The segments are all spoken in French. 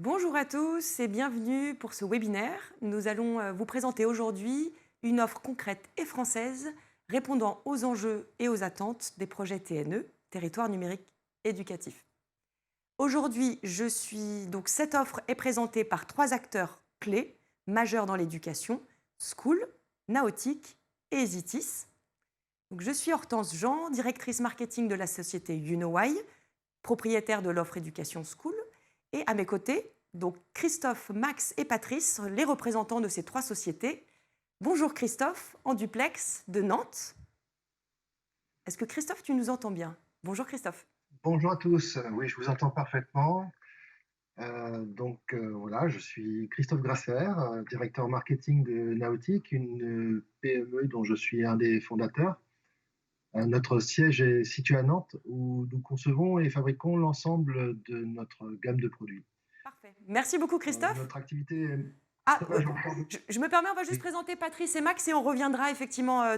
Bonjour à tous et bienvenue pour ce webinaire. Nous allons vous présenter aujourd'hui une offre concrète et française répondant aux enjeux et aux attentes des projets TNE, Territoire numérique éducatif. Aujourd'hui, cette offre est présentée par 3 acteurs clés majeurs dans l'éducation, School, Naotic et Esitis. Donc, je suis Hortense Jean, directrice marketing de la société YouKnowWhy, propriétaire de l'offre Éducation School. Et à mes côtés, donc Christophe, Max et Patrice, les représentants de ces 3 sociétés. Bonjour Christophe, en duplex de Nantes. Est-ce que Christophe, tu nous entends bien? Bonjour Christophe. Bonjour à tous, oui, je vous entends parfaitement. Voilà, je suis Christophe Grasser, directeur marketing de Naotic, une PME dont je suis un des fondateurs. Notre siège est situé à Nantes, où nous concevons et fabriquons l'ensemble de notre gamme de produits. Parfait. Merci beaucoup Christophe. Notre activité est... Ah, Ça va, j'entends. je me permets, on va juste Oui, présenter Patrice et Max et on reviendra effectivement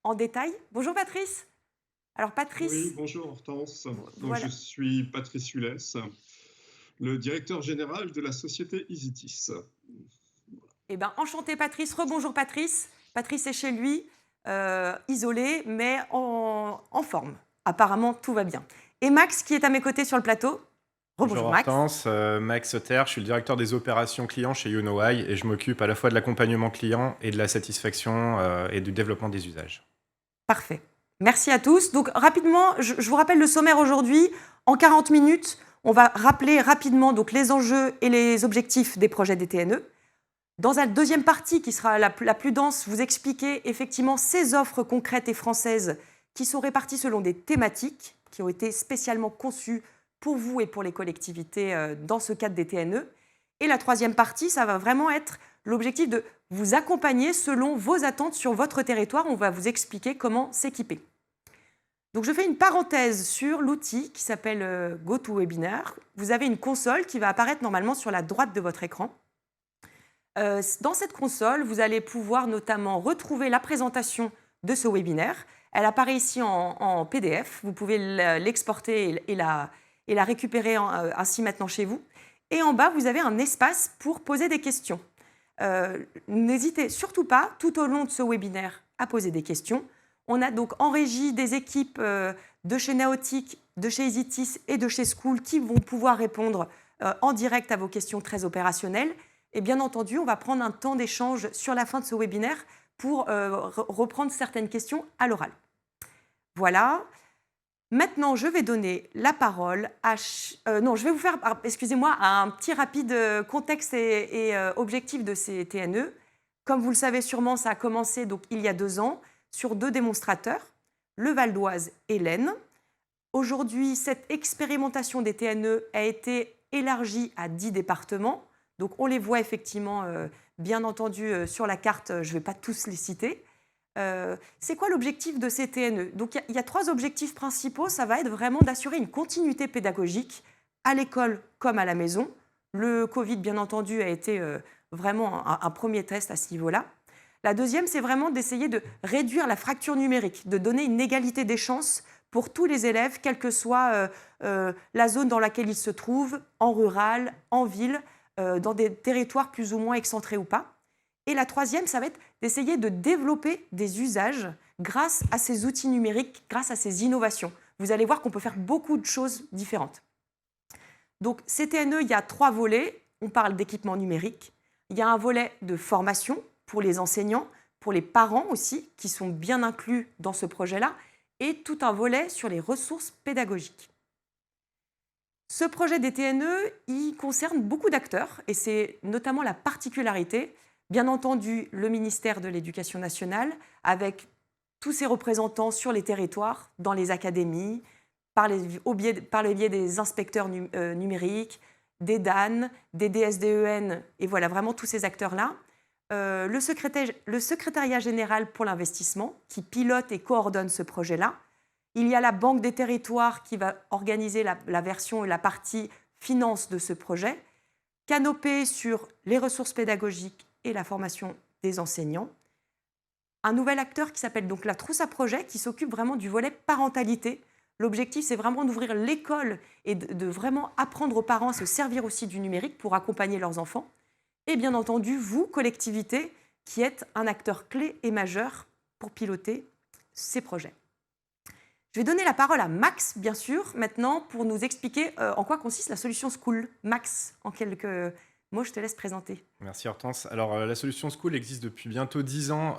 en détail. Bonjour Patrice. Alors Oui, Patrice, bonjour Hortense. Donc, je voilà. suis Patrice Hulès, le directeur général de la société Isitis. Eh bien, enchanté Patrice, rebonjour Patrice. Patrice est chez lui, isolé, mais en forme. Apparemment, tout va bien. Et Max, qui est à mes côtés sur le plateau. Bonjour Rebonjour Max. Hortense, Max Sauter, je suis le directeur des opérations clients chez YouKnowWhy et je m'occupe à la fois de l'accompagnement client et de la satisfaction et du développement des usages. Parfait. Merci à tous. Donc rapidement, je vous rappelle le sommaire aujourd'hui. En 40 minutes, on va rappeler rapidement donc, les enjeux et les objectifs des projets des TNE. Dans la deuxième partie, qui sera la plus dense, vous expliquer effectivement ces offres concrètes et françaises qui sont réparties selon des thématiques qui ont été spécialement conçues pour vous et pour les collectivités dans ce cadre des TNE. Et la troisième partie, ça va vraiment être l'objectif de vous accompagner selon vos attentes sur votre territoire. On va vous expliquer comment s'équiper. Donc je fais une parenthèse sur l'outil qui s'appelle GoToWebinar. Vous avez une console qui va apparaître normalement sur la droite de votre écran. Dans cette console, vous allez pouvoir notamment retrouver la présentation de ce webinaire. Elle apparaît ici en PDF. Vous pouvez l'exporter et la récupérer ainsi maintenant chez vous. Et en bas, vous avez un espace pour poser des questions. N'hésitez surtout pas, tout au long de ce webinaire, à poser des questions. On a donc en régie des équipes de chez Naotic, de chez Isitis et de chez School qui vont pouvoir répondre en direct à vos questions très opérationnelles. Et bien entendu, on va prendre un temps d'échange sur la fin de ce webinaire pour reprendre certaines questions à l'oral. Voilà. Maintenant, je vais donner la parole à... je vais vous faire, excusez-moi, un petit rapide contexte et objectif de ces TNE. Comme vous le savez sûrement, ça a commencé donc, il y a 2 ans sur 2 démonstrateurs, le Val d'Oise et l'Aisne. Aujourd'hui, cette expérimentation des TNE a été élargie à 10 départements. Donc, on les voit effectivement, bien entendu, sur la carte. Je ne vais pas tous les citer. C'est quoi l'objectif de ces TNE? Donc, il y a 3 objectifs principaux. Ça va être vraiment d'assurer une continuité pédagogique à l'école comme à la maison. Le Covid, bien entendu, a été vraiment un premier test à ce niveau-là. La deuxième, c'est vraiment d'essayer de réduire la fracture numérique, de donner une égalité des chances pour tous les élèves, quelle que soit la zone dans laquelle ils se trouvent, en rural, en ville, dans des territoires plus ou moins excentrés ou pas. Et la troisième, ça va être d'essayer de développer des usages grâce à ces outils numériques, grâce à ces innovations. Vous allez voir qu'on peut faire beaucoup de choses différentes. Donc, CTNE, il y a 3 volets. On parle d'équipement numérique. Il y a un volet de formation pour les enseignants, pour les parents aussi, qui sont bien inclus dans ce projet-là, et tout un volet sur les ressources pédagogiques. Ce projet des TNE, il concerne beaucoup d'acteurs, et c'est notamment la particularité, bien entendu, le ministère de l'Éducation nationale, avec tous ses représentants sur les territoires, dans les académies, par le biais des inspecteurs numériques, des DAN, des DSDEN, et voilà, vraiment tous ces acteurs-là. Le secrétariat général pour l'investissement, qui pilote et coordonne ce projet-là. Il y a la Banque des territoires qui va organiser la version et la partie finance de ce projet. Canopé sur les ressources pédagogiques et la formation des enseignants. Un nouvel acteur qui s'appelle donc la Trousse à projet, qui s'occupe vraiment du volet parentalité L'objectif, c'est vraiment d'ouvrir l'école et de vraiment apprendre aux parents à se servir aussi du numérique pour accompagner leurs enfants. Et bien entendu, vous, collectivité, qui êtes un acteur clé et majeur pour piloter ces projets. Je vais donner la parole à Max, bien sûr, maintenant, pour nous expliquer en quoi consiste la solution School. Max, en quelques mots, je te laisse présenter. Merci Hortense. Alors la solution School existe depuis bientôt 10 ans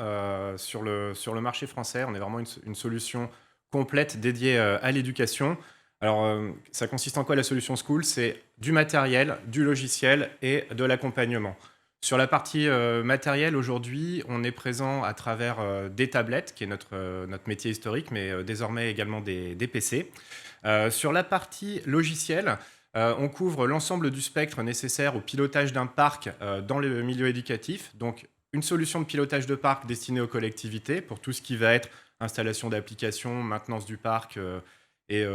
sur le marché français. On est vraiment une solution complète dédiée à l'éducation. Alors ça consiste en quoi la solution School? C'est du matériel, du logiciel et de l'accompagnement. Sur la partie matérielle, aujourd'hui, on est présent à travers des tablettes, qui est notre métier historique, mais désormais également des PC. Sur la partie logicielle, on couvre l'ensemble du spectre nécessaire au pilotage d'un parc dans le milieu éducatif. Donc, une solution de pilotage de parc destinée aux collectivités pour tout ce qui va être installation d'applications, maintenance du parc et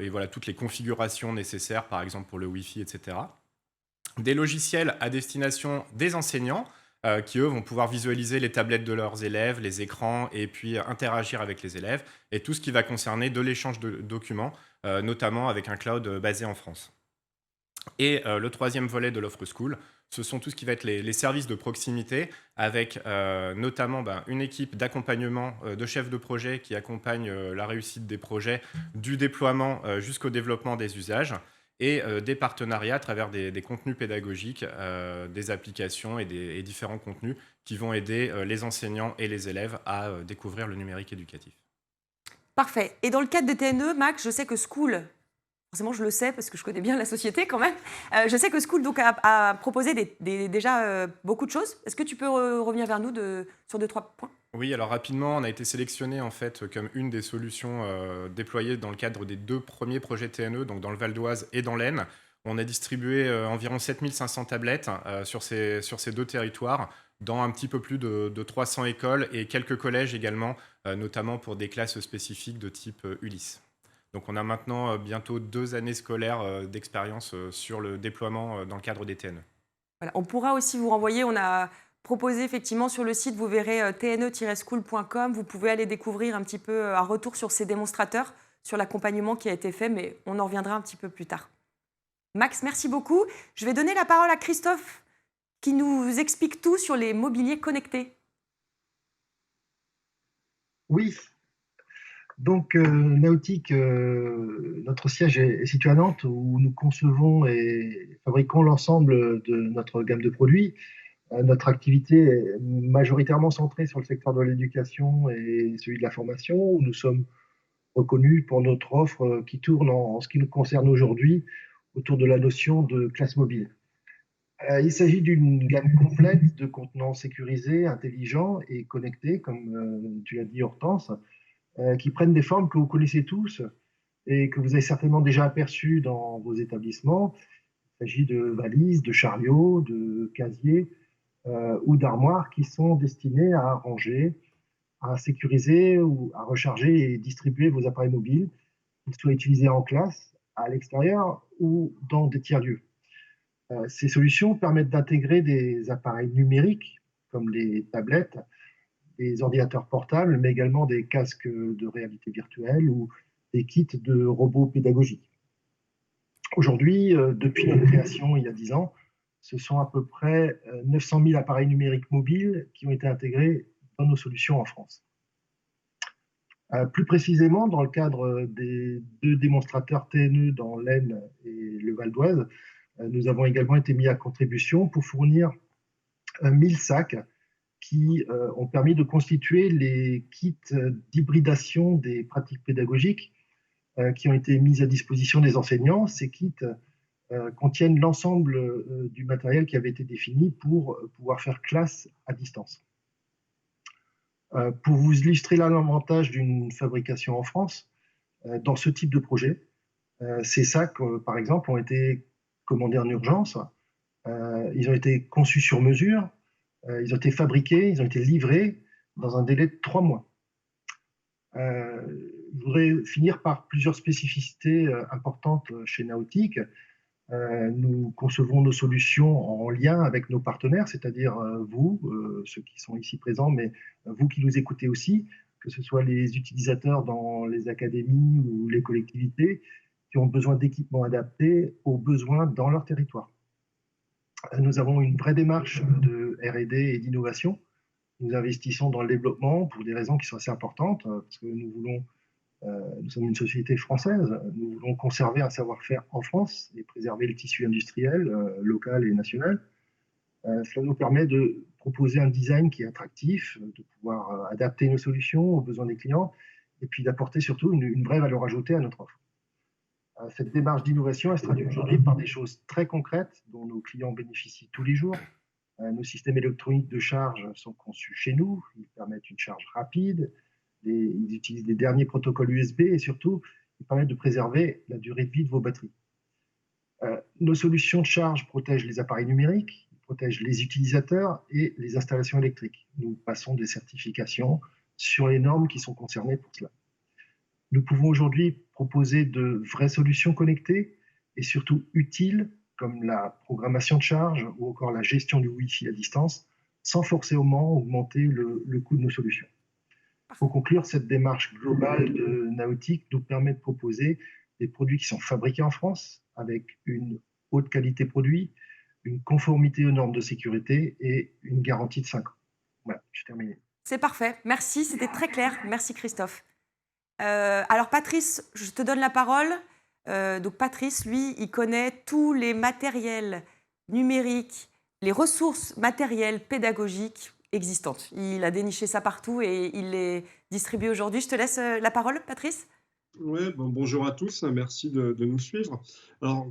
voilà, toutes les configurations nécessaires, par exemple pour le Wi-Fi, etc. Des logiciels à destination des enseignants qui, eux, vont pouvoir visualiser les tablettes de leurs élèves, les écrans, et puis interagir avec les élèves, et tout ce qui va concerner de l'échange de documents, notamment avec un cloud basé en France. Et le troisième volet de l'offre School, ce sont tout ce qui va être les services de proximité, avec notamment une équipe d'accompagnement de chefs de projet qui accompagne la réussite des projets, du déploiement jusqu'au développement des usages, et des partenariats à travers des contenus pédagogiques, des applications et différents contenus qui vont aider les enseignants et les élèves à découvrir le numérique éducatif. Parfait. Et dans le cadre des TNE, Max, je sais que School, forcément je le sais parce que je connais bien la société quand même, je sais que School donc, a proposé déjà beaucoup de choses. Est-ce que tu peux revenir vers nous sur 2-3 points? Oui, alors rapidement, on a été sélectionné en fait comme une des solutions déployées dans le cadre des 2 premiers projets TNE, donc dans le Val d'Oise et dans l'Aisne. On a distribué environ 7500 tablettes sur ces 2 territoires, dans un petit peu plus de 300 écoles et quelques collèges également, notamment pour des classes spécifiques de type Ulysse. Donc on a maintenant bientôt 2 années scolaires d'expérience sur le déploiement dans le cadre des TNE. Voilà. On pourra aussi vous renvoyer, on a proposé effectivement sur le site, vous verrez tne-school.com, vous pouvez aller découvrir un petit peu un retour sur ces démonstrateurs, sur l'accompagnement qui a été fait, mais on en reviendra un petit peu plus tard. Max, merci beaucoup. Je vais donner la parole à Christophe qui nous explique tout sur les mobiliers connectés. Oui, donc Nautique, notre siège est situé à Nantes où nous concevons et fabriquons l'ensemble de notre gamme de produits. Notre activité est majoritairement centrée sur le secteur de l'éducation et celui de la formation, où nous sommes reconnus pour notre offre qui tourne en ce qui nous concerne aujourd'hui autour de la notion de classe mobile. Il s'agit d'une gamme complète de contenants sécurisés, intelligents et connectés, comme tu l'as dit Hortense, qui prennent des formes que vous connaissez tous et que vous avez certainement déjà aperçues dans vos établissements. Il s'agit de valises, de chariots, de casiers ou d'armoires qui sont destinées à ranger, à sécuriser ou à recharger et distribuer vos appareils mobiles, qu'ils soient utilisés en classe, à l'extérieur ou dans des tiers-lieux. Ces solutions permettent d'intégrer des appareils numériques comme les tablettes, des ordinateurs portables, mais également des casques de réalité virtuelle ou des kits de robots pédagogiques. Aujourd'hui, depuis notre création il y a 10 ans, ce sont à peu près 900 000 appareils numériques mobiles qui ont été intégrés dans nos solutions en France. Plus précisément, dans le cadre des 2 démonstrateurs TNE dans l'Aisne et le Val d'Oise, nous avons également été mis à contribution pour fournir 1000 sacs qui ont permis de constituer les kits d'hybridation des pratiques pédagogiques qui ont été mis à disposition des enseignants. Ces kits contiennent l'ensemble du matériel qui avait été défini pour pouvoir faire classe à distance. Pour vous illustrer l'avantage d'une fabrication en France, dans ce type de projet, ces sacs, par exemple, ont été commandés en urgence, ils ont été conçus sur mesure, ils ont été fabriqués, ils ont été livrés dans un délai de 3 mois. Je voudrais finir par plusieurs spécificités importantes chez Nautique. Nous concevons nos solutions en lien avec nos partenaires, c'est-à-dire vous, ceux qui sont ici présents, mais vous qui nous écoutez aussi. que ce soit les utilisateurs dans les académies ou les collectivités, qui ont besoin d'équipements adaptés aux besoins dans leur territoire. Nous avons une vraie démarche de R&D et d'innovation. Nous investissons dans le développement pour des raisons qui sont assez importantes, parce que nous sommes une société française, nous voulons conserver un savoir-faire en France et préserver le tissu industriel local et national. Cela nous permet de proposer un design qui est attractif, de pouvoir adapter nos solutions aux besoins des clients et puis d'apporter surtout une vraie valeur ajoutée à notre offre. Cette démarche d'innovation, elle se traduit aujourd'hui par des choses très concrètes dont nos clients bénéficient tous les jours. Nos systèmes électroniques de charge sont conçus chez nous, ils permettent une charge rapide, ils utilisent les derniers protocoles USB et surtout, ils permettent de préserver la durée de vie de vos batteries. Nos solutions de charge protègent les appareils numériques, protègent les utilisateurs et les installations électriques. Nous passons des certifications sur les normes qui sont concernées pour cela. Nous pouvons aujourd'hui proposer de vraies solutions connectées et surtout utiles, comme la programmation de charge ou encore la gestion du Wi-Fi à distance, sans forcément augmenter le coût de nos solutions. Pour conclure, cette démarche globale de Nautic nous permet de proposer des produits qui sont fabriqués en France avec une haute qualité produit, une conformité aux normes de sécurité et une garantie de 5 ans. Voilà, je termine. C'est parfait. Merci, c'était très clair. Merci Christophe. Alors Patrice, je te donne la parole. Donc Patrice, lui, il connaît tous les matériels numériques, les ressources matérielles pédagogiques existantes. Il a déniché ça partout et il les distribue aujourd'hui. Je te laisse la parole, Patrice. Ouais, bonjour à tous, merci de nous suivre. Alors,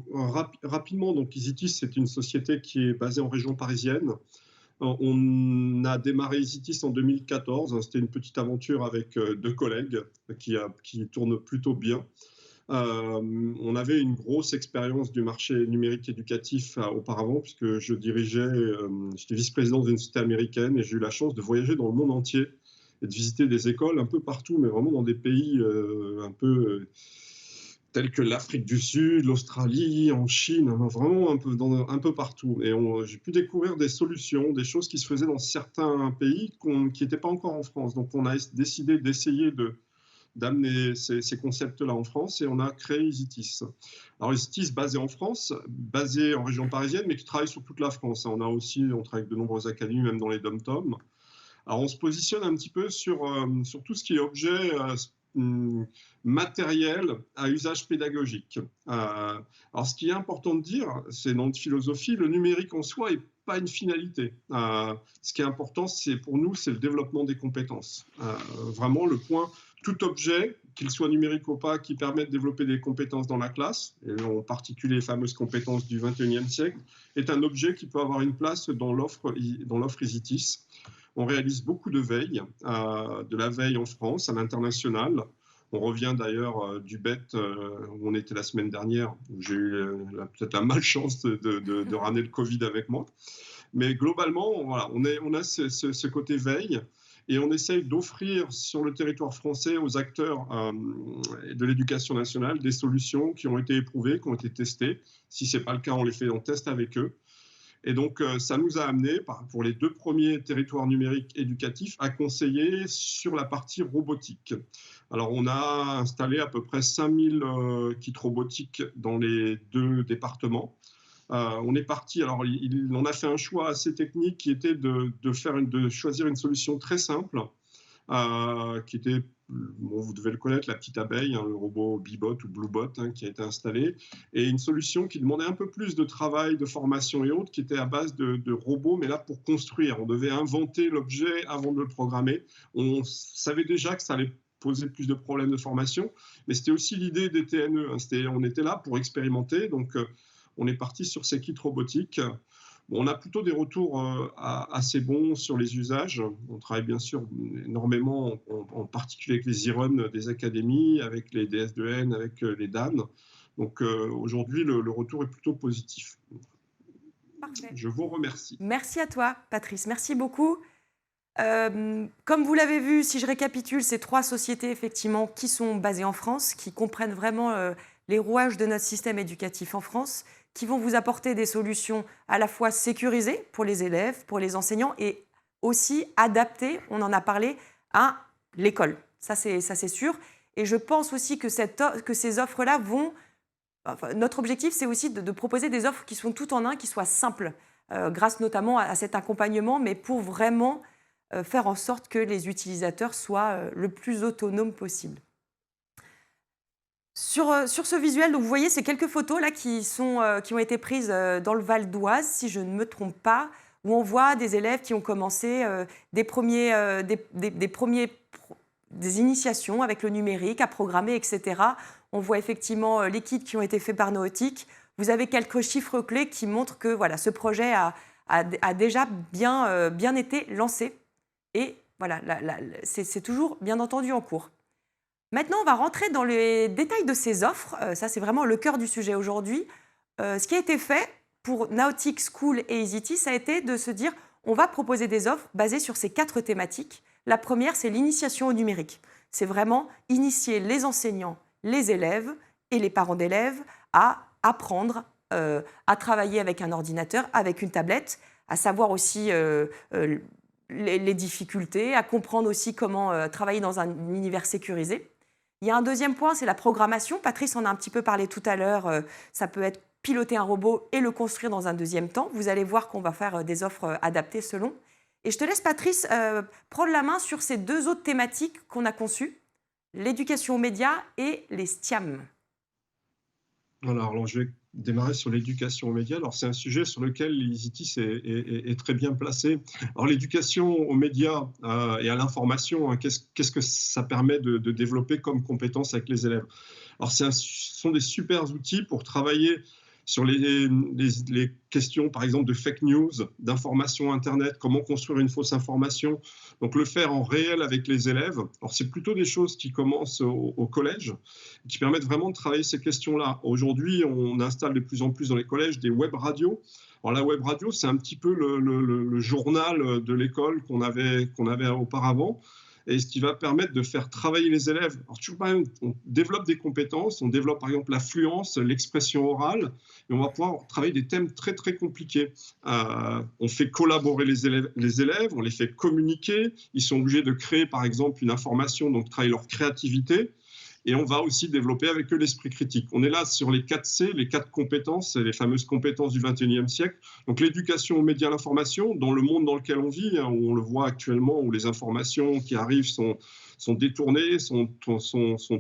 rapidement, donc EasyTeach, c'est une société qui est basée en région parisienne. On a démarré EasyTeach en 2014. C'était une petite aventure avec 2 collègues qui tourne plutôt bien. On avait une grosse expérience du marché numérique éducatif auparavant, puisque j'étais vice-président d'une société américaine et j'ai eu la chance de voyager dans le monde entier et de visiter des écoles un peu partout, mais vraiment dans des pays tels que l'Afrique du Sud, l'Australie, en Chine, vraiment un peu partout. Et j'ai pu découvrir des solutions, des choses qui se faisaient dans certains pays qui n'étaient pas encore en France. Donc on a décidé d'essayer d'amener ces concepts-là en France et on a créé EasyTeach. Alors EasyTeach basé en France, basé en région parisienne, mais qui travaille sur toute la France. On travaille avec de nombreuses académies, même dans les dom-toms. Alors, on se positionne un petit peu sur tout ce qui est objet matériel à usage pédagogique. Alors, ce qui est important de dire, c'est dans notre philosophie, le numérique en soi n'est pas une finalité. Ce qui est important, pour nous, c'est le développement des compétences. Vraiment, le point, tout objet, qu'il soit numérique ou pas, qui permet de développer des compétences dans la classe, et en particulier les fameuses compétences du XXIe siècle, est un objet qui peut avoir une place dans l'offre EasyTeach. On réalise beaucoup de veille, de la veille en France, à l'international. On revient d'ailleurs du BET où on était la semaine dernière, où j'ai eu peut-être la malchance de ramener le Covid avec moi. Mais globalement, voilà, on a ce côté veille et on essaye d'offrir sur le territoire français aux acteurs de l'éducation nationale des solutions qui ont été éprouvées, qui ont été testées. Si ce n'est pas le cas, on les fait en test avec eux. Et donc, ça nous a amené, pour les 2 premiers territoires numériques éducatifs, à conseiller sur la partie robotique. Alors, on a installé à peu près 5000 kits robotiques dans les 2 départements. On est parti, alors on a fait un choix assez technique qui était de choisir une solution très simple, qui était, vous devez le connaître, la petite abeille, le robot Bibot ou Bluebot qui a été installé, et une solution qui demandait un peu plus de travail, de formation et autres, qui était à base de robots, mais là pour construire. On devait inventer l'objet avant de le programmer. On savait déjà que ça allait poser plus de problèmes de formation, mais c'était aussi l'idée des TNE. On était là pour expérimenter, donc on est parti sur ces kits robotiques. Bon, on a plutôt des retours assez bons sur les usages. On travaille bien sûr énormément, en particulier avec les e-run des académies, avec les DS2N, avec les DAN. Donc aujourd'hui, le retour est plutôt positif. Parfait. Je vous remercie. Merci à toi, Patrice. Merci beaucoup. Comme vous l'avez vu, si je récapitule, ces 3 sociétés effectivement qui sont basées en France, qui comprennent vraiment les rouages de notre système éducatif en France, qui vont vous apporter des solutions à la fois sécurisées pour les élèves, pour les enseignants et aussi adaptées, on en a parlé, à l'école. Ça, c'est sûr. Et je pense aussi que ces offres-là vont... Enfin, notre objectif, c'est aussi de proposer des offres qui sont tout en un, qui soient simples, grâce notamment à cet accompagnement, mais pour vraiment faire en sorte que les utilisateurs soient le plus autonomes possible. Sur ce visuel, donc vous voyez ces quelques photos là qui ont été prises dans le Val d'Oise, si je ne me trompe pas, où on voit des élèves qui ont commencé des initiations avec le numérique, à programmer, etc. On voit effectivement les kits qui ont été faits par Naotic. Vous avez quelques chiffres clés qui montrent que voilà, ce projet a déjà bien été lancé. Et voilà, c'est toujours bien entendu en cours. Maintenant, on va rentrer dans les détails de ces offres. Ça, c'est vraiment le cœur du sujet aujourd'hui. Ce qui a été fait pour Naotic School et EasyT, ça a été de se dire on va proposer des offres basées sur ces 4 thématiques. La première, c'est l'initiation au numérique. C'est vraiment initier les enseignants, les élèves et les parents d'élèves à apprendre à travailler avec un ordinateur, avec une tablette, à savoir aussi les difficultés, à comprendre aussi comment travailler dans un univers sécurisé. Il y a un deuxième point, c'est la programmation. Patrice en a un petit peu parlé tout à l'heure. Ça peut être piloter un robot et le construire dans un deuxième temps. Vous allez voir qu'on va faire des offres adaptées selon. Et je te laisse, Patrice, prendre la main sur ces 2 autres thématiques qu'on a conçues, l'éducation aux médias et les STIAM. Alors, je vais démarrer sur l'éducation aux médias. Alors, c'est un sujet sur lequel EasyT est très bien placé. Alors, l'éducation aux médias et à l'information, hein, qu'est-ce que ça permet de développer comme compétences avec les élèves? Alors, ce sont des super outils pour travailler sur les questions, par exemple, de fake news, d'information Internet, comment construire une fausse information. Donc, le faire en réel avec les élèves. Alors, c'est plutôt des choses qui commencent au collège, qui permettent vraiment de travailler ces questions-là. Aujourd'hui, on installe de plus en plus dans les collèges des web radios. Alors, la web radio, c'est un petit peu le journal de l'école qu'on avait auparavant. Et ce qui va permettre de faire travailler les élèves. Alors, toujours pareil, on développe des compétences, on développe par exemple l'affluence, l'expression orale, et on va pouvoir travailler des thèmes très très compliqués. On fait collaborer les élèves, on les fait communiquer, ils sont obligés de créer par exemple une information, donc travailler leur créativité, et on va aussi développer avec eux l'esprit critique. On est là sur les 4 C, les 4 compétences, les fameuses compétences du XXIe siècle. Donc l'éducation aux médias, l'information, dans le monde dans lequel on vit, hein, où on le voit actuellement, où les informations qui arrivent sont détournées, sont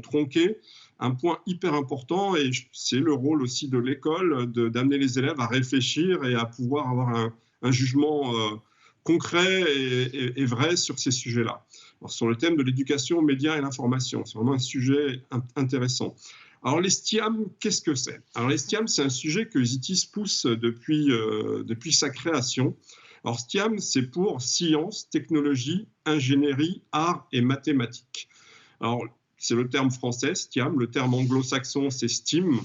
tronquées. Un point hyper important, et c'est le rôle aussi de l'école, d'amener les élèves à réfléchir et à pouvoir avoir un jugement concret et vrai sur ces sujets-là. Alors, sur le thème de l'éducation aux médias et l'information, c'est vraiment un sujet intéressant. Alors, les STIAM, qu'est-ce que c'est? Alors, les STIAM, c'est un sujet que EasyT pousse depuis sa création. Alors, STIAM, c'est pour sciences, technologie, ingénierie, art et mathématiques. Alors, c'est le terme français, STIAM. Le terme anglo-saxon, c'est STEAM.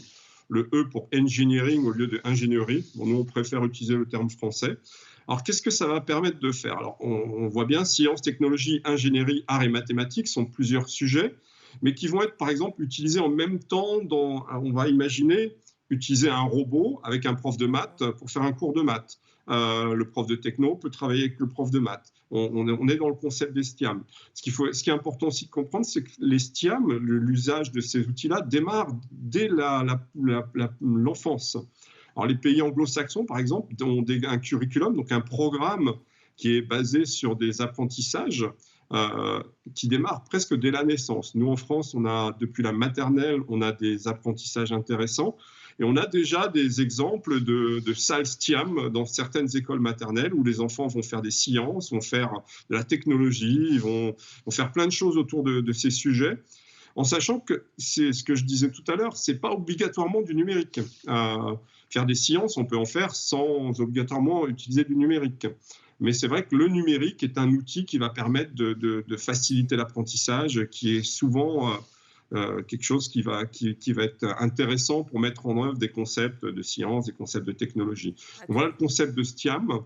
Le E pour engineering au lieu de ingénierie. Bon, nous, on préfère utiliser le terme français. Alors, qu'est-ce que ça va permettre de faire? Alors, on voit bien, sciences, technologie, ingénierie, art et mathématiques sont plusieurs sujets, mais qui vont être, par exemple, utilisés en même temps on va imaginer, utiliser un robot avec un prof de maths pour faire un cours de maths. Le prof de techno peut travailler avec le prof de maths. On est dans le concept des STIAM. Ce qui est important aussi de comprendre, c'est que les STIAM, l'usage de ces outils-là, démarre dès l'enfance. Alors, les pays anglo-saxons, par exemple, ont un curriculum, donc un programme qui est basé sur des apprentissages qui démarrent presque dès la naissance. Nous, en France, depuis la maternelle, on a des apprentissages intéressants. Et on a déjà des exemples de salles STIAM dans certaines écoles maternelles où les enfants vont faire des sciences, vont faire de la technologie, vont faire plein de choses autour de ces sujets. En sachant que, c'est ce que je disais tout à l'heure, ce n'est pas obligatoirement du numérique. Faire des sciences, on peut en faire sans obligatoirement utiliser du numérique. Mais c'est vrai que le numérique est un outil qui va permettre de faciliter l'apprentissage, qui est souvent quelque chose qui va être intéressant pour mettre en œuvre des concepts de science, des concepts de technologie. Donc voilà le concept de STIAM.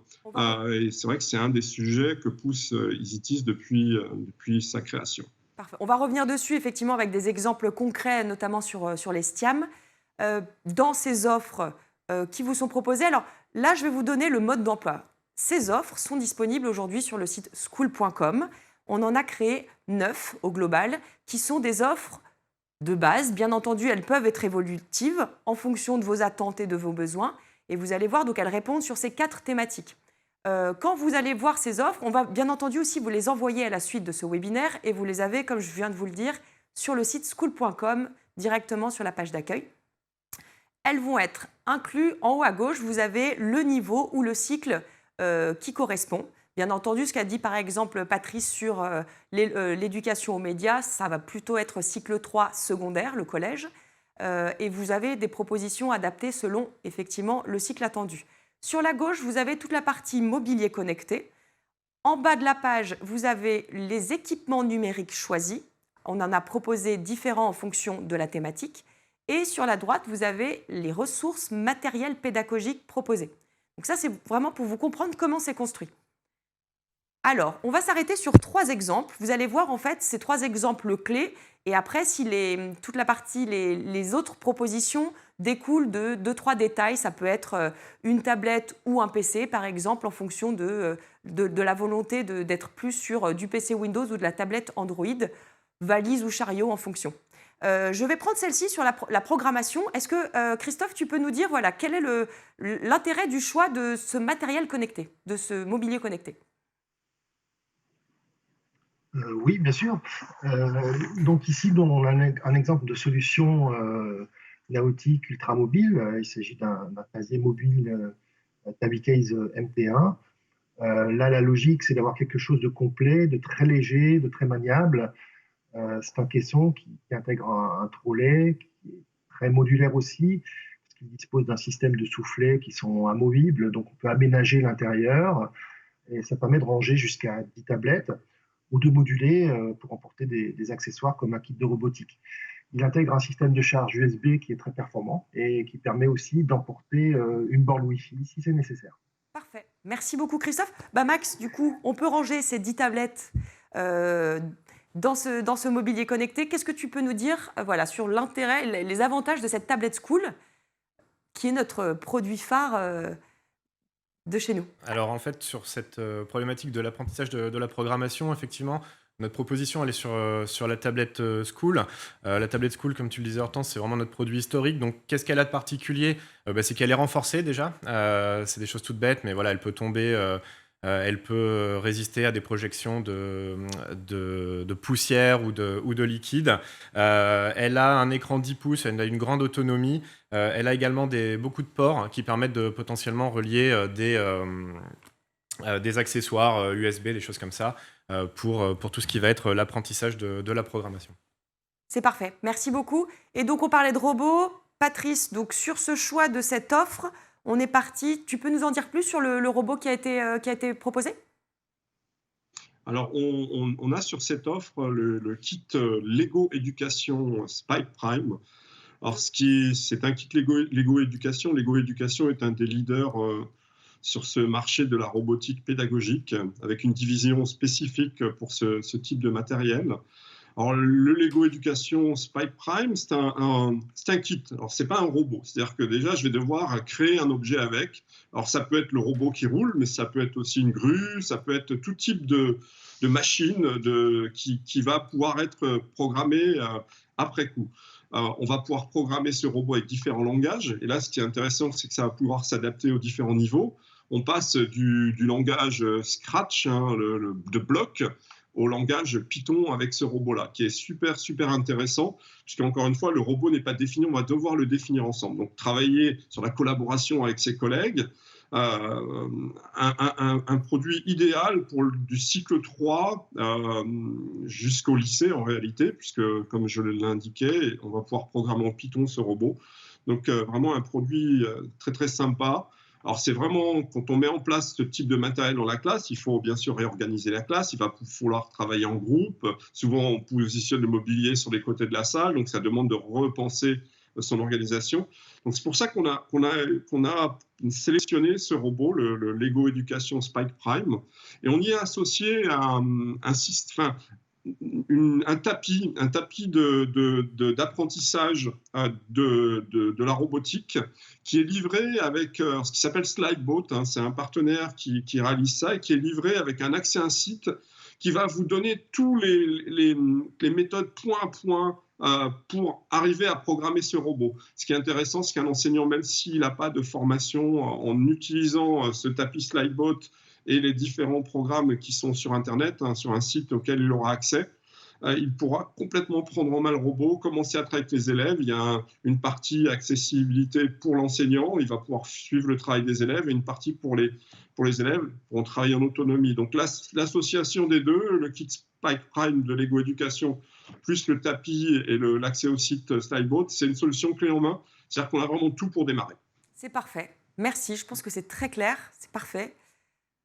Et c'est vrai que c'est un des sujets que pousse EasyT depuis sa création. Parfait. On va revenir dessus effectivement avec des exemples concrets, notamment sur les STIAM. Dans ces offres qui vous sont proposées, alors là, je vais vous donner le mode d'emploi. Ces offres sont disponibles aujourd'hui sur le site school.com. on en a créé 9 au global, qui sont des offres de base. Bien entendu, elles peuvent être évolutives en fonction de vos attentes et de vos besoins. Et vous allez voir, donc elles répondent sur ces 4 thématiques. Quand vous allez voir ces offres, on va bien entendu aussi vous les envoyer à la suite de ce webinaire et vous les avez, comme je viens de vous le dire, sur le site school.com, directement sur la page d'accueil. Elles vont être incluses en haut à gauche, vous avez le niveau ou le cycle qui correspond. Bien entendu, ce qu'a dit par exemple Patrice sur l'éducation aux médias, ça va plutôt être cycle 3 secondaire, le collège. Et vous avez des propositions adaptées selon effectivement le cycle attendu. Sur la gauche, vous avez toute la partie mobilier connecté. En bas de la page, vous avez les équipements numériques choisis. On en a proposé différents en fonction de la thématique. Et sur la droite, vous avez les ressources matérielles pédagogiques proposées. Donc ça, c'est vraiment pour vous comprendre comment c'est construit. Alors, on va s'arrêter sur 3 exemples. Vous allez voir en fait ces 3 exemples clés. Et après, si toute la partie, les autres propositions découlent de 2-3 détails, ça peut être une tablette ou un PC, par exemple, en fonction de la volonté d'être plus sur du PC Windows ou de la tablette Android, valise ou chariot en fonction. Je vais prendre celle-ci sur la programmation. Est-ce que, Christophe, tu peux nous dire voilà, quel est l'intérêt du choix de ce matériel connecté, de ce mobilier connecté ? Oui, bien sûr. Donc ici, on a un exemple de solution Nautic ultramobile. Il s'agit d'un casier mobile Tabicase MT1. Là, la logique, c'est d'avoir quelque chose de complet, de très léger, de très maniable. C'est un caisson qui intègre un trolley, qui est très modulaire aussi, parce qu'il dispose d'un système de soufflets qui sont amovibles, donc on peut aménager l'intérieur, et ça permet de ranger jusqu'à 10 tablettes, ou de moduler pour emporter des accessoires comme un kit de robotique. Il intègre un système de charge USB qui est très performant et qui permet aussi d'emporter une borne Wi-Fi si c'est nécessaire. Parfait. Merci beaucoup, Christophe. Max, du coup, on peut ranger ces 10 tablettes dans ce mobilier connecté. Qu'est-ce que tu peux nous dire sur l'intérêt, les avantages de cette tablette School, qui est notre produit phare de chez nous? Alors en fait, sur cette problématique de l'apprentissage de la programmation, effectivement, notre proposition, elle est sur la tablette School. La tablette School, comme tu le disais, Hortense, c'est vraiment notre produit historique. Donc, qu'est-ce qu'elle a de particulier ? C'est qu'elle est renforcée déjà. C'est des choses toutes bêtes, mais voilà, elle peut tomber, elle peut résister à des projections de poussière ou de liquide. Elle a un écran 10 pouces, elle a une grande autonomie. Elle a également beaucoup de ports qui permettent de potentiellement relier des accessoires USB, des choses comme ça, pour tout ce qui va être l'apprentissage de la programmation. C'est parfait, merci beaucoup. Et donc on parlait de robots. Patrice, donc sur ce choix de cette offre, on est parti. Tu peux nous en dire plus sur le robot qui a été proposé ? Alors, on a sur cette offre le kit Lego Éducation Spike Prime. Alors, c'est un kit Lego Éducation. Lego Éducation est un des leaders sur ce marché de la robotique pédagogique, avec une division spécifique pour ce type de matériel. Alors, le Lego Éducation Spike Prime, c'est un kit. Alors, ce n'est pas un robot. C'est-à-dire que déjà, je vais devoir créer un objet avec. Alors, ça peut être le robot qui roule, mais ça peut être aussi une grue, ça peut être tout type de machine qui va pouvoir être programmée après coup. On va pouvoir programmer ce robot avec différents langages. Et là, ce qui est intéressant, c'est que ça va pouvoir s'adapter aux différents niveaux. On passe du langage Scratch, de bloc, au langage Python avec ce robot-là, qui est super, super intéressant, puisqu'encore une fois, le robot n'est pas défini, on va devoir le définir ensemble. Donc, travailler sur la collaboration avec ses collègues, un produit idéal pour du cycle 3 jusqu'au lycée, en réalité, puisque, comme je l'indiquais, on va pouvoir programmer en Python ce robot. Donc, vraiment un produit très, très sympa. Alors, c'est vraiment, quand on met en place ce type de matériel dans la classe, il faut bien sûr réorganiser la classe, il va falloir travailler en groupe. Souvent, on positionne le mobilier sur les côtés de la salle, donc ça demande de repenser son organisation. Donc, c'est pour ça qu'on a sélectionné ce robot, le Lego Education Spike Prime, et on y a associé un tapis d'apprentissage de la robotique qui est livré avec ce qui s'appelle Slideboat. C'est un partenaire qui réalise ça et qui est livré avec un accès à un site qui va vous donner tous les méthodes point à point pour arriver à programmer ce robot. Ce qui est intéressant, c'est qu'un enseignant, même s'il n'a pas de formation en utilisant ce tapis Slidebot et les différents programmes qui sont sur Internet, sur un site auquel il aura accès, il pourra complètement prendre en main le robot, commencer à travailler avec les élèves. Il y a une partie accessibilité pour l'enseignant, il va pouvoir suivre le travail des élèves, et une partie pour les élèves pour travailler en autonomie. Donc l'association des deux, le kit Spike Prime de Lego Éducation, plus le tapis et l'accès au site Slidebot, c'est une solution clé en main. C'est-à-dire qu'on a vraiment tout pour démarrer. C'est parfait. Merci, je pense que c'est très clair, c'est parfait.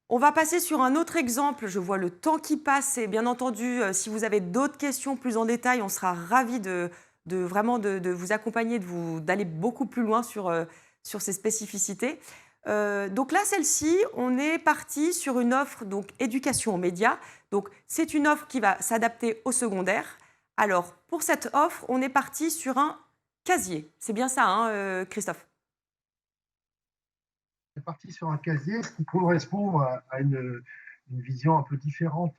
On va passer sur un autre exemple. Je vois le temps qui passe et bien entendu, si vous avez d'autres questions plus en détail, on sera ravis de vous accompagner, d'aller beaucoup plus loin sur ces spécificités. Donc là, celle-ci, on est parti sur une offre donc éducation aux médias. Donc c'est une offre qui va s'adapter au secondaire. Alors pour cette offre, on est parti sur un casier. C'est bien ça, hein, Christophe? On est parti sur un casier qui correspond à une vision un peu différente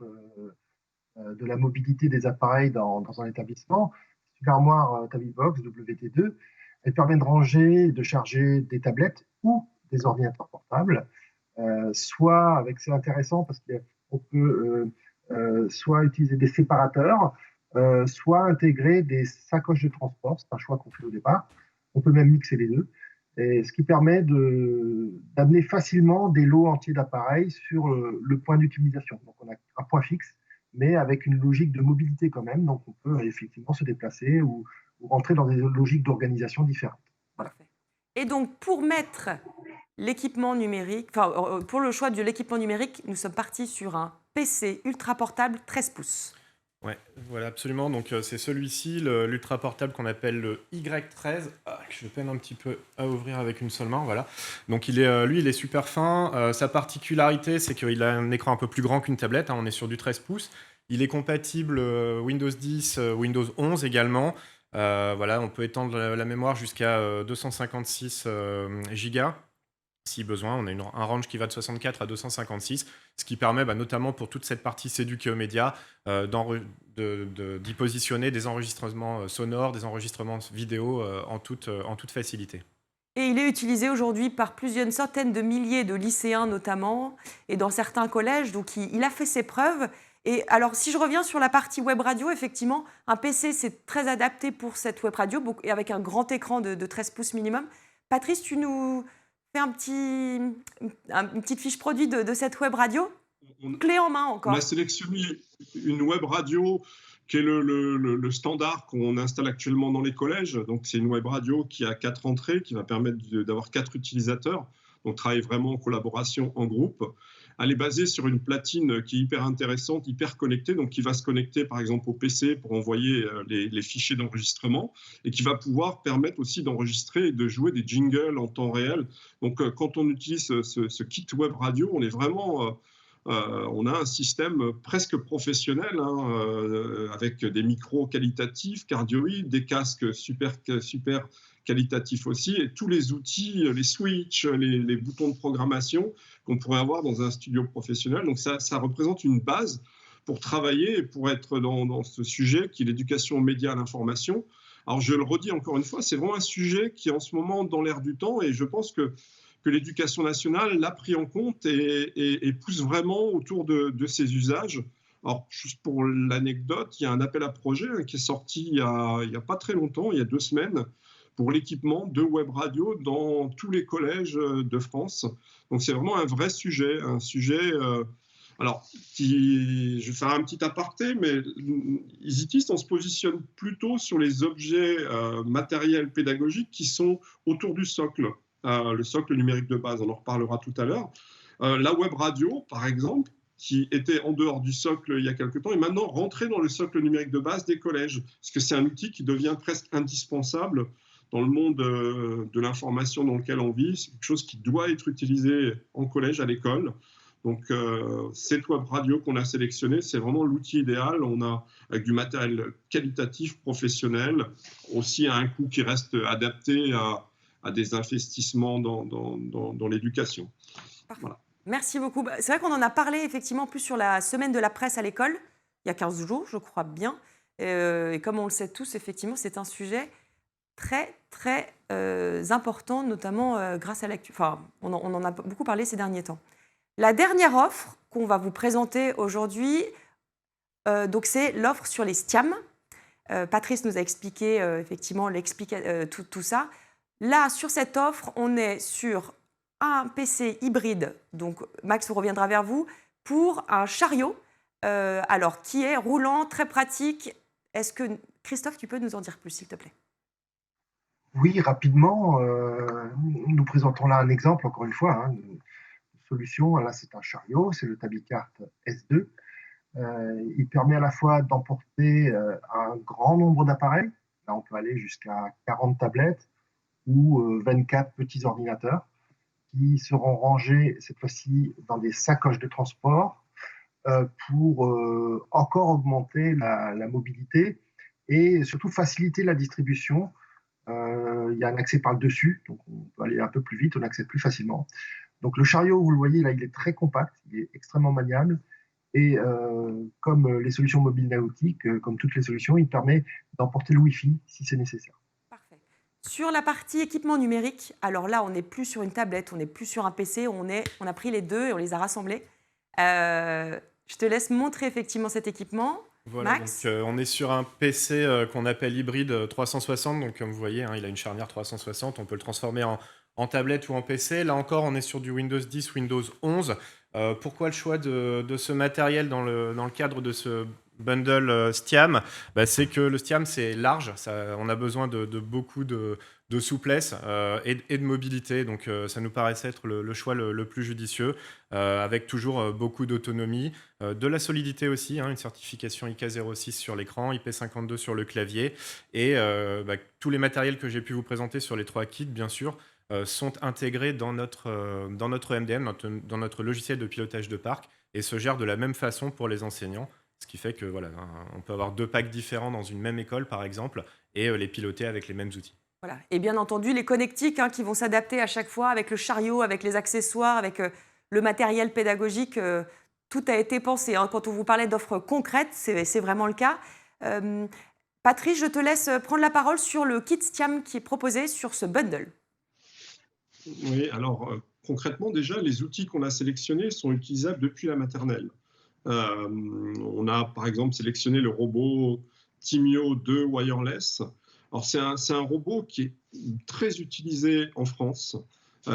de la mobilité des appareils dans un établissement. C'est une armoire Tabibox WT2. Elle permet de ranger et de charger des tablettes ou des ordinateurs portables. Soit, c'est intéressant parce qu'on peut soit utiliser des séparateurs, soit intégrer des sacoches de transport. C'est un choix qu'on fait au départ. On peut même mixer les deux. Et ce qui permet d'amener facilement des lots entiers d'appareils sur le point d'utilisation. Donc on a un point fixe, mais avec une logique de mobilité quand même. Donc on peut effectivement se déplacer ou rentrer dans des logiques d'organisation différentes. Voilà. Et donc pour mettre l'équipement numérique, pour le choix de l'équipement numérique, nous sommes partis sur un PC ultra portable 13 pouces. Ouais, voilà, absolument. Donc, c'est celui-ci, l'ultra portable qu'on appelle le Y13. Je peine un petit peu à ouvrir avec une seule main, voilà. Donc, il est super fin. Sa particularité, c'est qu'il a un écran un peu plus grand qu'une tablette. On est sur du 13 pouces. Il est compatible Windows 10, Windows 11 également. Voilà, on peut étendre la mémoire jusqu'à 256 gigas. Si besoin, on a un range qui va de 64 à 256, ce qui permet notamment pour toute cette partie s'éduquer aux médias d'y positionner des enregistrements sonores, des enregistrements vidéo en toute facilité. Et il est utilisé aujourd'hui par plusieurs centaines de milliers de lycéens notamment, et dans certains collèges, donc il a fait ses preuves. Et alors, si je reviens sur la partie web radio, effectivement, un PC, c'est très adapté pour cette web radio, et avec un grand écran de 13 pouces minimum. Patrice, tu nous fais une petite fiche produit de cette web radio, clé en main encore. On a sélectionné une web radio qui est le standard qu'on installe actuellement dans les collèges. Donc, c'est une web radio qui a 4 entrées, qui va permettre d'avoir 4 utilisateurs. Donc, travailler vraiment en collaboration, en groupe. Elle est basée sur une platine qui est hyper intéressante, hyper connectée, donc qui va se connecter par exemple au PC pour envoyer les fichiers d'enregistrement et qui va pouvoir permettre aussi d'enregistrer et de jouer des jingles en temps réel. Donc quand on utilise ce kit web radio, on est vraiment... on a un système presque professionnel avec des micros qualitatifs, cardioïdes, des casques super qualitatifs aussi, et tous les outils, les switches, les boutons de programmation qu'on pourrait avoir dans un studio professionnel. Donc ça représente une base pour travailler et pour être dans ce sujet qui est l'éducation aux médias, à l'information. Alors je le redis encore une fois, c'est vraiment un sujet qui est en ce moment dans l'air du temps, et je pense que l'éducation nationale l'a pris en compte et pousse vraiment autour de ces usages. Alors, juste pour l'anecdote, il y a un appel à projet qui est sorti il y a pas très longtemps, il y a 2 semaines, pour l'équipement de web radio dans tous les collèges de France. Donc, c'est vraiment un vrai sujet, alors, je vais faire un petit aparté, mais EasyTeast, on se positionne plutôt sur les objets matériels pédagogiques qui sont autour du socle. Le socle numérique de base, on en reparlera tout à l'heure. La web radio, par exemple, qui était en dehors du socle il y a quelque temps, est maintenant rentrée dans le socle numérique de base des collèges, parce que c'est un outil qui devient presque indispensable dans le monde de l'information dans lequel on vit. C'est quelque chose qui doit être utilisé en collège, à l'école. Donc, cette web radio qu'on a sélectionnée, c'est vraiment l'outil idéal. On a avec du matériel qualitatif, professionnel, aussi à un coût qui reste adapté à des investissements dans l'éducation. Voilà. Merci beaucoup. C'est vrai qu'on en a parlé effectivement plus sur la semaine de la presse à l'école, il y a 15 jours, je crois bien. Et comme on le sait tous, effectivement, c'est un sujet très, très important, notamment grâce à l'actu. Enfin, on en a beaucoup parlé ces derniers temps. La dernière offre qu'on va vous présenter aujourd'hui, donc c'est l'offre sur les STIAM. Patrice nous a expliqué effectivement tout ça. Là, sur cette offre, on est sur un PC hybride, donc Max reviendra vers vous, pour un chariot, alors qui est roulant, très pratique. Est-ce que, Christophe, tu peux nous en dire plus, s'il te plaît? Oui, rapidement, nous présentons là un exemple, encore une fois, de solution. Là, c'est un chariot, c'est le Tabicart S2. Il permet à la fois d'emporter un grand nombre d'appareils. Là, on peut aller jusqu'à 40 tablettes ou 24 petits ordinateurs qui seront rangés cette fois-ci dans des sacoches de transport pour encore augmenter la mobilité et surtout faciliter la distribution. Il y a un accès par le dessus, donc on peut aller un peu plus vite, on accède plus facilement. Donc le chariot, vous le voyez là, il est très compact, il est extrêmement maniable. Et comme les solutions mobiles nautiques, comme toutes les solutions, il permet d'emporter le Wi-Fi si c'est nécessaire. Parfait. Sur la partie équipement numérique, alors là, on n'est plus sur une tablette, on n'est plus sur un PC, on a pris les deux et on les a rassemblés. Je te laisse montrer effectivement cet équipement. Voilà, Max, donc on est sur un PC qu'on appelle hybride 360. Donc comme vous voyez, il a une charnière 360. On peut le transformer en tablette ou en PC. Là encore, on est sur du Windows 10, Windows 11. Pourquoi le choix de ce matériel dans le cadre de ce bundle STIAM? C'est que le STIAM, c'est large. On a besoin de beaucoup de souplesse et de mobilité. Donc ça nous paraissait être le choix le plus judicieux, avec toujours beaucoup d'autonomie, de la solidité aussi, une certification IK 06 sur l'écran, IP52 sur le clavier, et tous les matériels que j'ai pu vous présenter sur les 3 kits, bien sûr, sont intégrés dans notre MDM, dans notre logiciel de pilotage de parc, et se gèrent de la même façon pour les enseignants. Ce qui fait que voilà, on peut avoir 2 packs différents dans une même école, par exemple, et les piloter avec les mêmes outils. voilà. Et bien entendu, les connectiques qui vont s'adapter à chaque fois avec le chariot, avec les accessoires, avec le matériel pédagogique. Tout a été pensé. Quand on vous parlait d'offres concrètes, c'est vraiment le cas. Patrice, je te laisse prendre la parole sur le kit STIAM qui est proposé sur ce bundle. Oui, alors concrètement, déjà, les outils qu'on a sélectionnés sont utilisables depuis la maternelle. On a par exemple sélectionné le robot Timio 2 Wireless. Alors c'est un robot qui est très utilisé en France.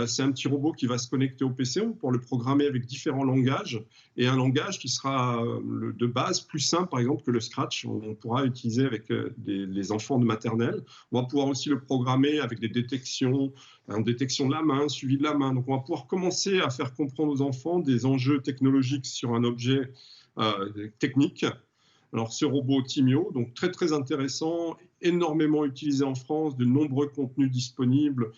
C'est un petit robot qui va se connecter au PC pour le programmer avec différents langages, et un langage qui sera de base plus simple, par exemple, que le Scratch. On pourra utiliser avec les enfants de maternelle. On va pouvoir aussi le programmer avec des détections, détection de la main, suivi de la main. Donc on va pouvoir commencer à faire comprendre aux enfants des enjeux technologiques sur un objet technique. Alors ce robot Timio, donc très très intéressant, énormément utilisé en France, de nombreux contenus disponibles,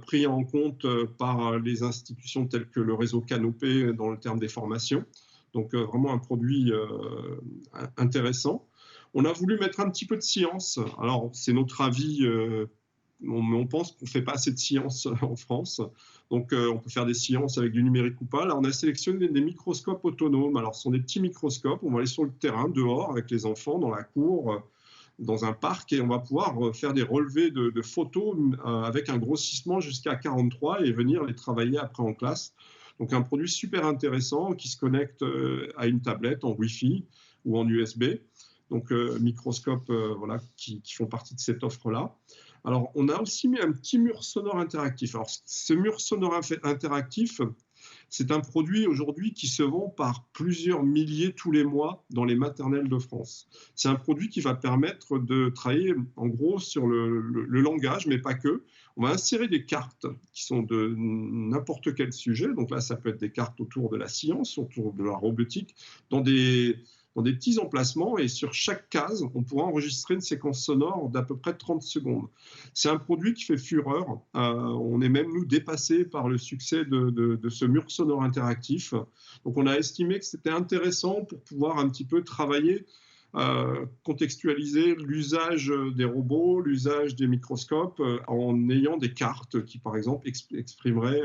pris en compte par les institutions telles que le réseau Canopé dans le terme des formations. Donc vraiment un produit intéressant. On a voulu mettre un petit peu de science. Alors c'est notre avis, on pense qu'on ne fait pas assez de science en France. Donc, on peut faire des sciences avec du numérique ou pas. Là, on a sélectionné des microscopes autonomes. Alors, ce sont des petits microscopes. On va aller sur le terrain, dehors, avec les enfants, dans la cour, dans un parc, et on va pouvoir faire des relevés de photos avec un grossissement jusqu'à 43 et venir les travailler après en classe. Donc, un produit super intéressant qui se connecte à une tablette en Wi-Fi ou en USB. Donc, microscopes voilà, qui font partie de cette offre-là. Alors, on a aussi mis un petit mur sonore interactif. Alors, ce mur sonore interactif, c'est un produit aujourd'hui qui se vend par plusieurs milliers tous les mois dans les maternelles de France. C'est un produit qui va permettre de travailler en gros sur le langage, mais pas que. On va insérer des cartes qui sont de n'importe quel sujet. Donc là, ça peut être des cartes autour de la science, autour de la robotique, dans des petits emplacements, et sur chaque case, on pourra enregistrer une séquence sonore d'à peu près 30 secondes. C'est un produit qui fait fureur. On est même, nous, dépassés par le succès de ce mur sonore interactif. Donc, on a estimé que c'était intéressant pour pouvoir un petit peu travailler, contextualiser l'usage des robots, l'usage des microscopes, en ayant des cartes qui, par exemple, exprimeraient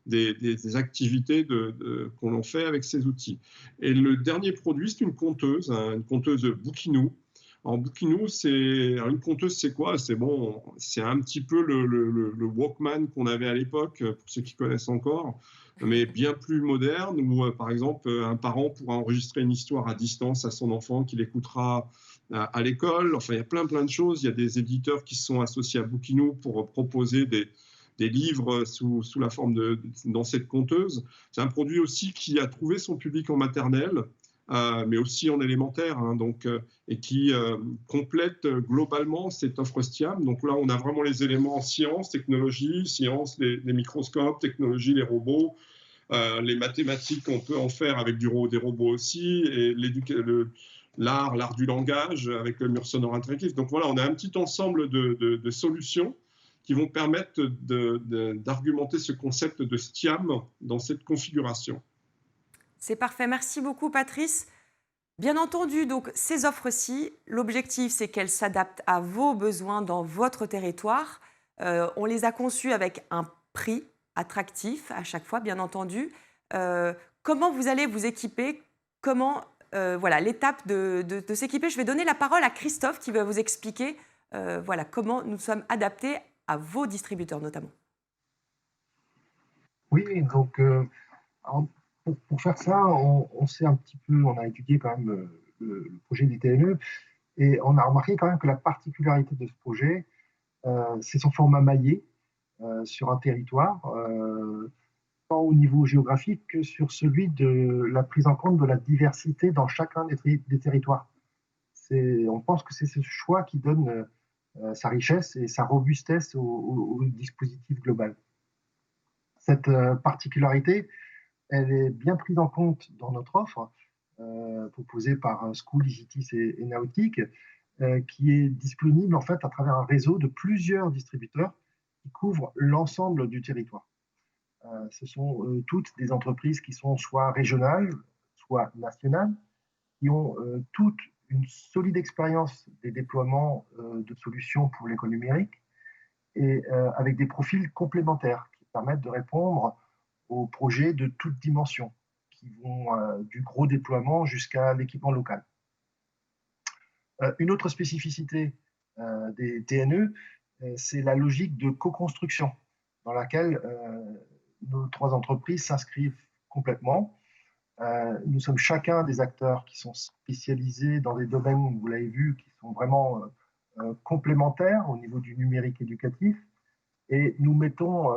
des activités qu'on fait avec ces outils. Et le dernier produit, c'est une conteuse Bookinou. En Bookinou, une conteuse, c'est quoi? C'est un petit peu le Walkman qu'on avait à l'époque, pour ceux qui connaissent encore, mais bien plus moderne, où, par exemple, un parent pourra enregistrer une histoire à distance à son enfant qu'il écoutera à l'école. Enfin, il y a plein de choses. Il y a des éditeurs qui se sont associés à Bookinou pour proposer des livres sous la forme dans cette conteuse. C'est un produit aussi qui a trouvé son public en maternelle, mais aussi en élémentaire, hein, et qui complète globalement cette offre STIAM. Donc là, on a vraiment les éléments en sciences, technologie, sciences, les microscopes, technologie, les robots, les mathématiques qu'on peut en faire avec des robots aussi, et l'art du langage avec le mur sonore interactif. Donc voilà, on a un petit ensemble de solutions qui vont permettre d'argumenter ce concept de STIAM dans cette configuration. C'est parfait. Merci beaucoup, Patrice. Bien entendu, donc, ces offres-ci, l'objectif, c'est qu'elles s'adaptent à vos besoins dans votre territoire. On les a conçues avec un prix attractif à chaque fois, bien entendu. Comment vous allez vous équiper? Voilà, l'étape de s'équiper. Je vais donner la parole à Christophe qui va vous expliquer comment nous sommes adaptés à vos distributeurs notamment. Oui, donc pour faire ça, on a étudié quand même le projet du TNE et on a remarqué quand même que la particularité de ce projet, c'est son format maillé sur un territoire, tant au niveau géographique que sur celui de la prise en compte de la diversité dans chacun des territoires. On pense que c'est ce choix qui donne sa richesse et sa robustesse au dispositif global. Cette particularité, elle est bien prise en compte dans notre offre proposée par School, EasyTis et Nautic, qui est disponible en fait à travers un réseau de plusieurs distributeurs qui couvrent l'ensemble du territoire. Ce sont toutes des entreprises qui sont soit régionales, soit nationales, qui ont toutes une solide expérience des déploiements de solutions pour l'école numérique et avec des profils complémentaires qui permettent de répondre aux projets de toutes dimensions, qui vont du gros déploiement jusqu'à l'équipement local. Une autre spécificité des TNE, c'est la logique de co-construction, dans laquelle nos trois entreprises s'inscrivent complètement. Nous sommes chacun des acteurs qui sont spécialisés dans des domaines, vous l'avez vu, qui sont vraiment complémentaires au niveau du numérique éducatif. Et nous mettons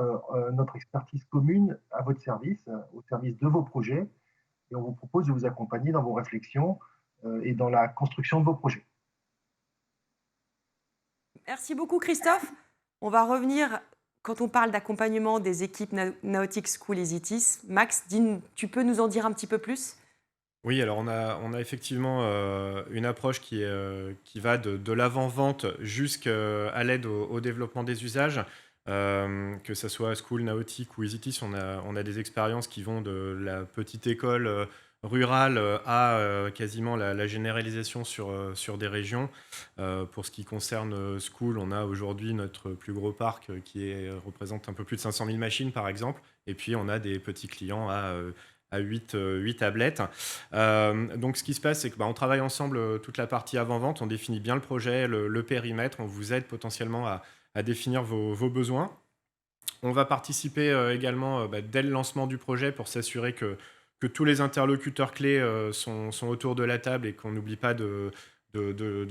notre expertise commune à votre service, au service de vos projets, et on vous propose de vous accompagner dans vos réflexions et dans la construction de vos projets. Merci beaucoup, Christophe. On va revenir, quand on parle d'accompagnement des équipes Nautic School EasyTis. Max, tu peux nous en dire un petit peu plus? Oui, alors on a effectivement une approche qui va de l'avant-vente jusqu'à l'aide au développement des usages. Que ce soit School, Nautic ou EasyTis, on a des expériences qui vont de la petite école rurale à quasiment la généralisation sur des régions. Pour ce qui concerne School, on a aujourd'hui notre plus gros parc qui représente un peu plus de 500 000 machines par exemple, et puis on a des petits clients à 8 tablettes. Donc ce qui se passe, c'est qu'on travaille ensemble toute la partie avant-vente, on définit bien le projet, le périmètre, on vous aide potentiellement à définir vos besoins. On va participer également dès le lancement du projet pour s'assurer que tous les interlocuteurs clés sont autour de la table et qu'on n'oublie pas de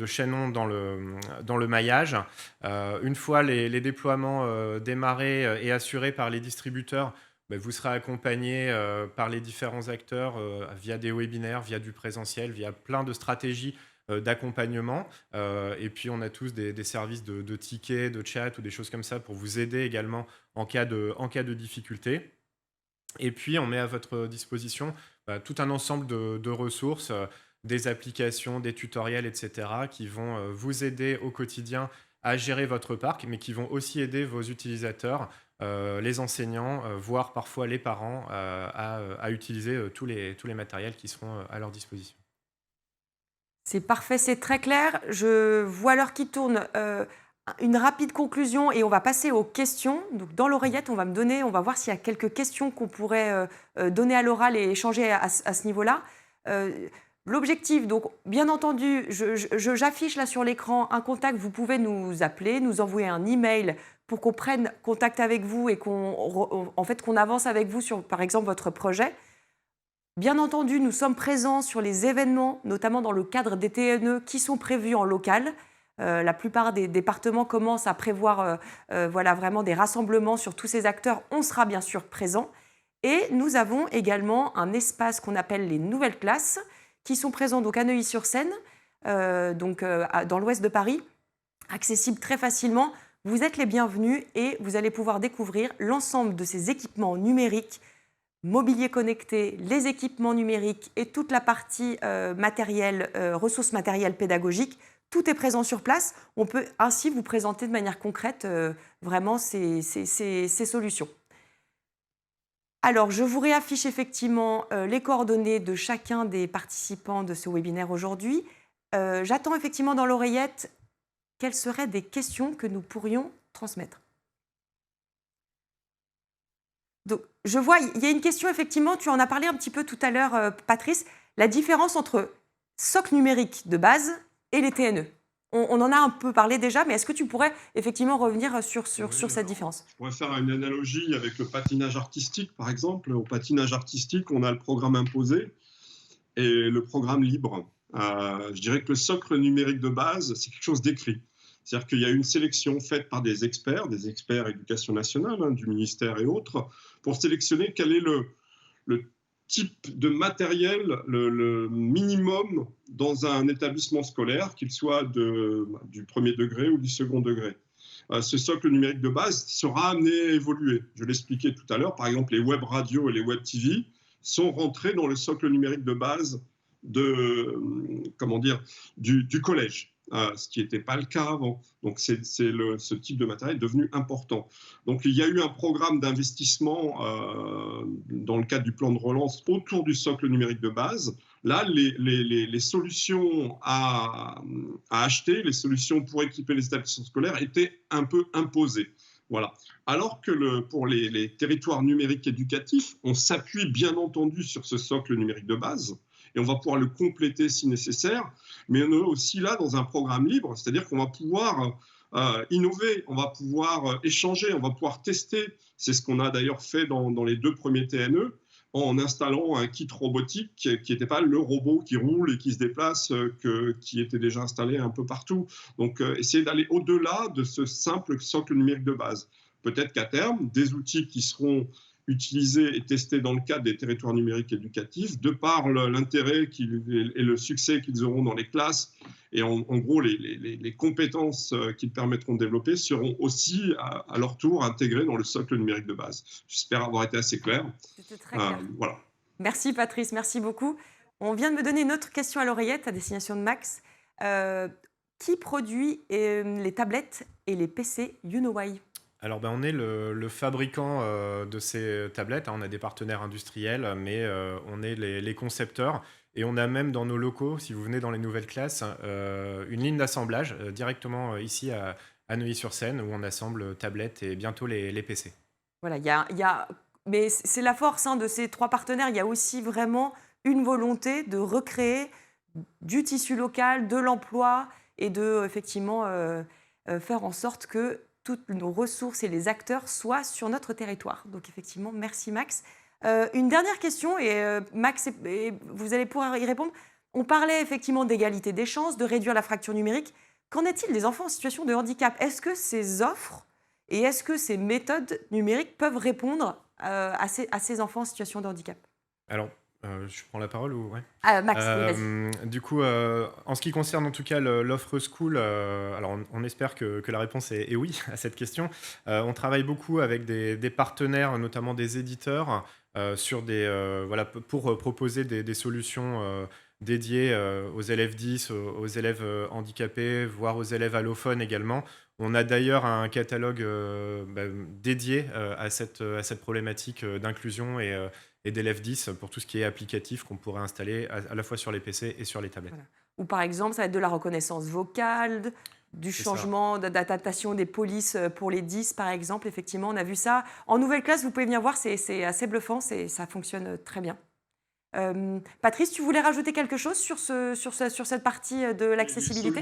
chaînons dans le maillage. Une fois les déploiements démarrés et assurés par les distributeurs, vous serez accompagné par les différents acteurs via des webinaires, via du présentiel, via plein de stratégies d'accompagnement. Et puis, on a tous des services de tickets, de chat ou des choses comme ça pour vous aider également en cas de difficulté. Et puis, on met à votre disposition tout un ensemble de ressources, des applications, des tutoriels, etc., qui vont vous aider au quotidien à gérer votre parc, mais qui vont aussi aider vos utilisateurs, les enseignants, voire parfois les parents, à utiliser tous les matériels qui seront à leur disposition. C'est parfait, c'est très clair. Je vois l'heure qui tourne. une rapide conclusion et on va passer aux questions. Donc, dans l'oreillette, on va voir s'il y a quelques questions qu'on pourrait donner à l'oral et échanger à ce niveau-là. L'objectif, donc, bien entendu, j'affiche là sur l'écran un contact. Vous pouvez nous appeler, nous envoyer un email pour qu'on prenne contact avec vous et qu'on avance avec vous sur, par exemple, votre projet. Bien entendu, nous sommes présents sur les événements, notamment dans le cadre des TNE qui sont prévus en local. La plupart des départements commencent à prévoir vraiment des rassemblements sur tous ces acteurs. On sera bien sûr présents. Et nous avons également un espace qu'on appelle les nouvelles classes qui sont présents donc à Neuilly-sur-Seine, dans l'ouest de Paris, accessible très facilement. Vous êtes les bienvenus et vous allez pouvoir découvrir l'ensemble de ces équipements numériques, mobilier connecté, les équipements numériques et toute la partie ressources matérielles pédagogiques. Tout est présent sur place. On peut ainsi vous présenter de manière concrète vraiment ces solutions. Alors, je vous réaffiche effectivement les coordonnées de chacun des participants de ce webinaire aujourd'hui. J'attends effectivement dans l'oreillette quelles seraient des questions que nous pourrions transmettre. Donc, je vois, il y a une question, effectivement, tu en as parlé un petit peu tout à l'heure, Patrice, la différence entre socle numérique de base et les TNE. On en a un peu parlé déjà, mais est-ce que tu pourrais effectivement revenir sur cette différence? Je pourrais faire une analogie avec le patinage artistique, par exemple. Au patinage artistique, on a le programme imposé et le programme libre. Je dirais que le socle numérique de base, c'est quelque chose d'écrit. C'est-à-dire qu'il y a une sélection faite par des experts éducation nationale, du ministère et autres, pour sélectionner quel est le type de matériel, le minimum dans un établissement scolaire, qu'il soit du premier degré ou du second degré. Ce socle numérique de base sera amené à évoluer. Je l'expliquais tout à l'heure, par exemple, les web radios et les web TV sont rentrés dans le socle numérique de base du collège. Ce qui n'était pas le cas avant. Donc, ce type de matériel est devenu important. Donc, il y a eu un programme d'investissement dans le cadre du plan de relance autour du socle numérique de base. Là, les solutions à acheter, les solutions pour équiper les établissements scolaires étaient un peu imposées. Voilà. Alors que pour les territoires numériques éducatifs, on s'appuie bien entendu sur ce socle numérique de base. Et on va pouvoir le compléter si nécessaire, mais on est aussi là dans un programme libre, c'est-à-dire qu'on va pouvoir innover, on va pouvoir échanger, on va pouvoir tester. C'est ce qu'on a d'ailleurs fait dans les 2 premiers TNE, en installant un kit robotique qui n'était pas le robot qui roule et qui se déplace, qui était déjà installé un peu partout. Donc, essayer d'aller au-delà de ce simple socle numérique de base. Peut-être qu'à terme, des outils qui seront utilisés et testés dans le cadre des territoires numériques éducatifs, de par l'intérêt et le succès qu'ils auront dans les classes, et en gros les compétences qu'ils permettront de développer seront aussi à leur tour intégrées dans le socle numérique de base. J'espère avoir été assez clair. C'était très clair. Voilà. Merci Patrice, merci beaucoup. On vient de me donner une autre question à l'oreillette à destination de Max. Qui produit les tablettes et les PC YouKnowWhy? Alors, on est le fabricant de ces tablettes. On a des partenaires industriels, mais on est les concepteurs. Et on a même dans nos locaux, si vous venez dans les nouvelles classes, une ligne d'assemblage directement ici à Neuilly-sur-Seine, où on assemble tablettes et bientôt les PC. Voilà, mais c'est la force de ces 3 partenaires. Il y a aussi vraiment une volonté de recréer du tissu local, de l'emploi et de effectivement faire en sorte que toutes nos ressources et les acteurs soient sur notre territoire. Donc effectivement, merci Max. Une dernière question, et Max, vous allez pouvoir y répondre. On parlait effectivement d'égalité des chances, de réduire la fracture numérique. Qu'en est-il des enfants en situation de handicap? Est-ce que ces offres et est-ce que ces méthodes numériques peuvent répondre à ces enfants en situation de handicap? Alors, je prends la parole ou ouais. Max, oui, vas-y. Du coup, en ce qui concerne en tout cas l'offre school, alors on espère que la réponse est oui à cette question. On travaille beaucoup avec des partenaires, notamment des éditeurs, pour proposer des solutions dédiées aux élèves 10, aux élèves handicapés, voire aux élèves allophones également. On a d'ailleurs un catalogue dédié à cette problématique d'inclusion et d'élèves 10 pour tout ce qui est applicatif qu'on pourrait installer à la fois sur les PC et sur les tablettes. Voilà. Ou par exemple, ça va être de la reconnaissance vocale, du C'est ça. changement, d'adaptation des polices pour les 10, par exemple. Effectivement, on a vu ça. En nouvelle classe, vous pouvez venir voir, c'est assez bluffant, ça fonctionne très bien. Patrice, tu voulais rajouter quelque chose sur cette partie de l'accessibilité?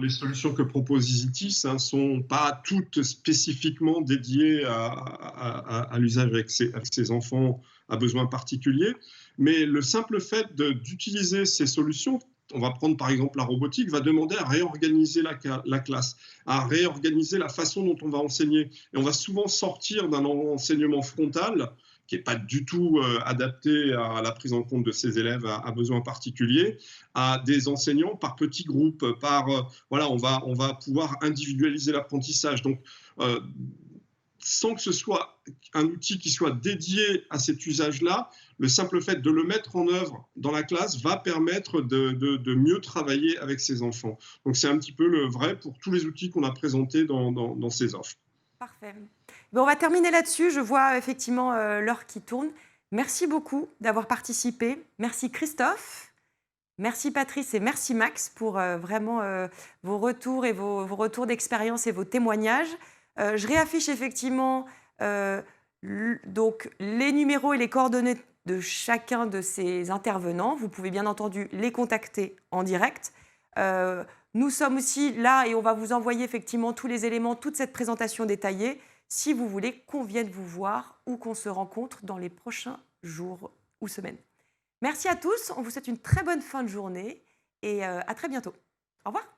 Les solutions que propose EasyTeach ne sont pas toutes spécifiquement dédiées à l'usage avec ces enfants à besoins particuliers, mais le simple fait d'utiliser ces solutions, on va prendre par exemple la robotique, va demander à réorganiser la classe, à réorganiser la façon dont on va enseigner. Et on va souvent sortir d'un enseignement frontal qui n'est pas du tout adapté à la prise en compte de ces élèves à besoins particuliers, à des enseignants par petits groupes, voilà, on va pouvoir individualiser l'apprentissage. Donc, sans que ce soit un outil qui soit dédié à cet usage-là, le simple fait de le mettre en œuvre dans la classe va permettre de mieux travailler avec ces enfants. Donc, c'est un petit peu le vrai pour tous les outils qu'on a présentés dans ces offres. Parfait. Bon, on va terminer là-dessus. Je vois effectivement l'heure qui tourne. Merci beaucoup d'avoir participé. Merci Christophe. Merci Patrice et merci Max pour vraiment vos retours et vos retours d'expérience et vos témoignages. Je réaffiche effectivement donc les numéros et les coordonnées de chacun de ces intervenants. Vous pouvez bien entendu les contacter en direct. Nous sommes aussi là et on va vous envoyer effectivement tous les éléments, toute cette présentation détaillée, si vous voulez qu'on vienne vous voir ou qu'on se rencontre dans les prochains jours ou semaines. Merci à tous, on vous souhaite une très bonne fin de journée et à très bientôt. Au revoir.